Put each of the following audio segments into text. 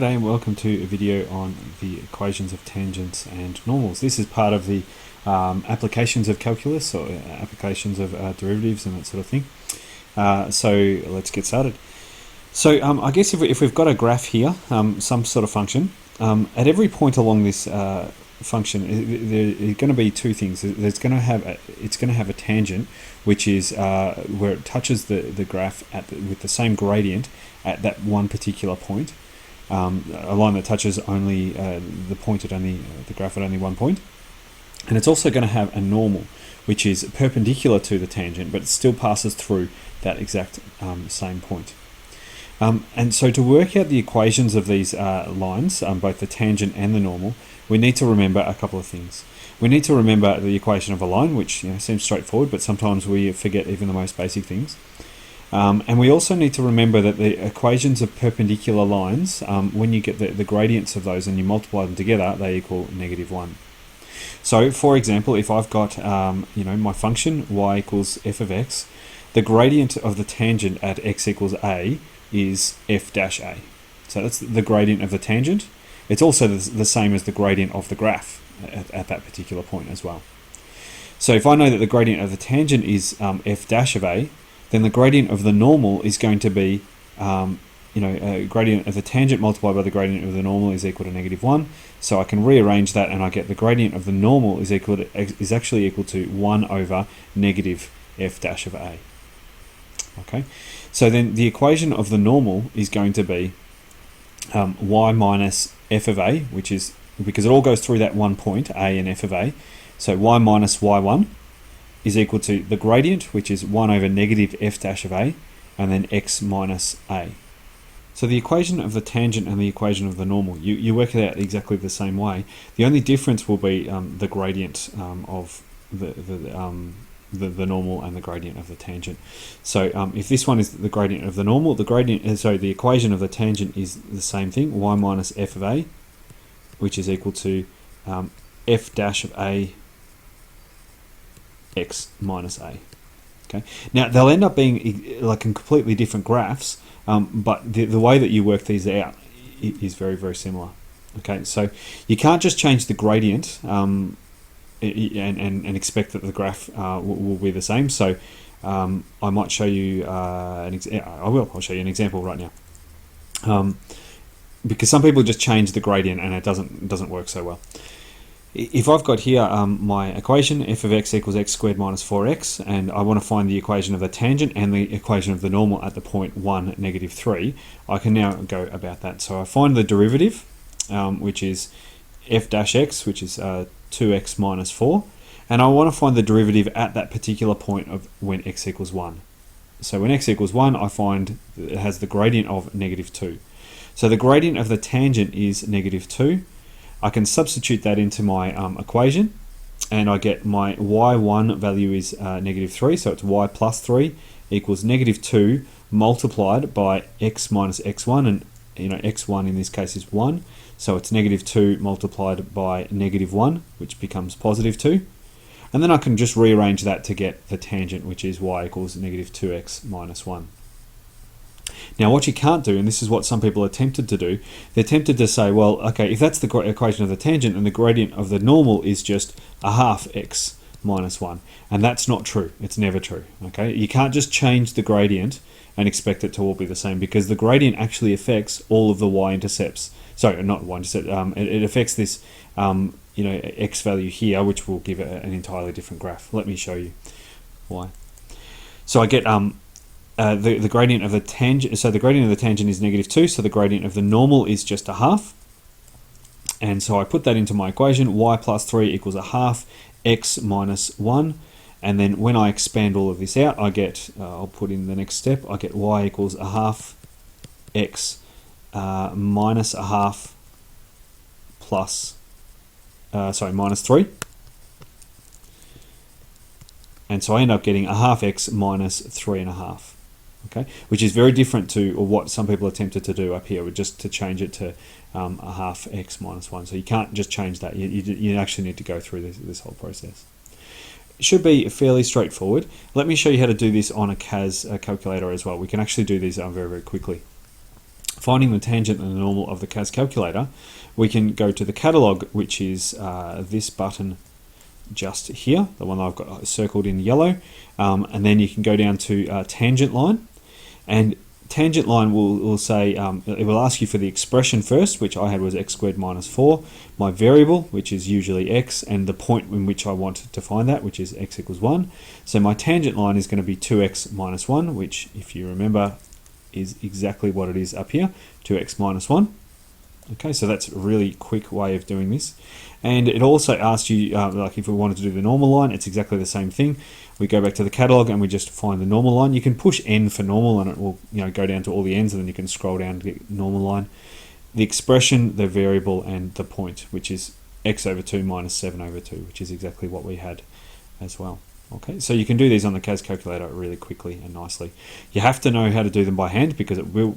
G'day and welcome to a video on the equations of tangents and normals. This is part of the applications of calculus or applications of derivatives and that sort of thing. So let's get started. So I guess if we've got a graph here, some sort of function, at every point along this function, there are going to be two things. It's going to have a tangent, which is where it touches the graph with the same gradient at that one particular point. A line that touches only the graph at only one point. And it's also going to have a normal, which is perpendicular to the tangent, but it still passes through that exact same point. And so to work out the equations of these lines, both the tangent and the normal, we need to remember a couple of things. We need to remember the equation of a line, which seems straightforward, but sometimes we forget even the most basic things. And we also need to remember that the equations of perpendicular lines, when you get the gradients of those and you multiply them together, they equal -1. So, for example, if I've got my function y equals f of x, the gradient of the tangent at x equals a is f dash a. So that's the gradient of the tangent. It's also the same as the gradient of the graph at that particular point as well. So if I know that the gradient of the tangent is f dash of a, then the gradient of the normal is going to be, gradient of the tangent multiplied by the gradient of the normal is equal to -1. So I can rearrange that, and I get the gradient of the normal is actually equal to 1 over negative f dash of a. Okay, so then the equation of the normal is going to be y minus f of a, which is, because it all goes through that one point, a and f of a, so y minus y1 is equal to the gradient, which is 1 over negative f dash of a, and then x minus a. So the equation of the tangent and the equation of the normal, you work it out exactly the same way. The only difference will be the gradient of the normal and the gradient of the tangent. So if this one is the gradient of the normal, the equation of the tangent is the same thing, y minus f of a, which is equal to f dash of a x minus a. Okay. Now they'll end up being like in completely different graphs, but the way that you work these out is very, very similar. Okay, so you can't just change the gradient and expect that the graph will be the same. So I might show you I'll show you an example right now, because some people just change the gradient and it doesn't work so well. If I've got here my equation, f of x equals x squared minus 4x, and I want to find the equation of the tangent and the equation of the normal at the point 1, -3, I can now go about that. So I find the derivative, which is f dash x, which is 2x minus 4, and I want to find the derivative at that particular point of when x equals 1. So when x equals 1, I find it has the gradient of -2. So the gradient of the tangent is -2. I can substitute that into my equation, and I get my y1 value is -3, so it's y plus 3 equals -2 multiplied by x minus x1, and x1 in this case is 1, so it's -2 multiplied by -1, which becomes +2, and then I can just rearrange that to get the tangent, which is y equals -2x minus 1. Now what you can't do, and this is what some people are tempted to do, they're tempted to say, well, okay, if that's the equation of the tangent and the gradient of the normal is just a half x minus 1, and that's not true. It's never true. Okay, you can't just change the gradient and expect it to all be the same, because the gradient actually affects all of the y-intercepts. Sorry, not y-intercept. It affects this x value here, which will give it an entirely different graph. Let me show you why. So I get the gradient of the tangent. So the gradient of the tangent is -2. So the gradient of the normal is just a half. And so I put that into my equation. Y plus 3 equals a half x minus 1. And then when I expand all of this out, I get, I'll put in the next step, I get y equals a half x minus a half plus, minus 3. And so I end up getting a half x minus 3.5. Okay, which is very different to what some people are tempted to do up here, just to change it to a half x minus 1. So you can't just change that. You actually need to go through this whole process. It should be fairly straightforward. Let me show you how to do this on a CAS calculator as well. We can actually do these very, very quickly. finding the tangent and the normal of the CAS calculator, we can go to the catalogue, which is this button just here, the one I've got circled in yellow, and then you can go down to tangent line, and tangent line will say, it will ask you for the expression first, which I had was x squared minus 4, my variable, which is usually x, and the point in which I want to find that, which is x equals 1. So my tangent line is going to be 2x minus 1, which, if you remember, is exactly what it is up here, 2x minus 1. Okay, so that's a really quick way of doing this. And it also asks you, like if we wanted to do the normal line, it's exactly the same thing. We go back to the catalogue and we just find the normal line. You can push n for normal and it will go down to all the n's, and then you can scroll down to get normal line. The expression, the variable, and the point, which is x over 2 minus 7 over 2, which is exactly what we had as well. Okay, so you can do these on the CAS calculator really quickly and nicely. You have to know how to do them by hand, because it will,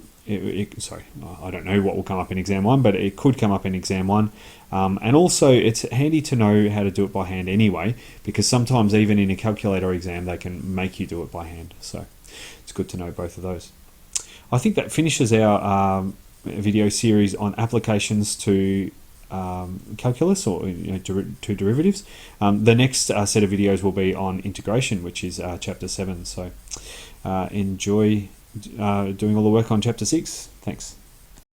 sorry, I don't know what will come up in exam 1, but it could come up in exam 1. And also it's handy to know how to do it by hand anyway, because sometimes even in a calculator exam they can make you do it by hand. So it's good to know both of those. I think that finishes our video series on applications to calculus, or to derivatives. The next set of videos will be on integration, which is chapter 7. So enjoy doing all the work on chapter 6. Thanks.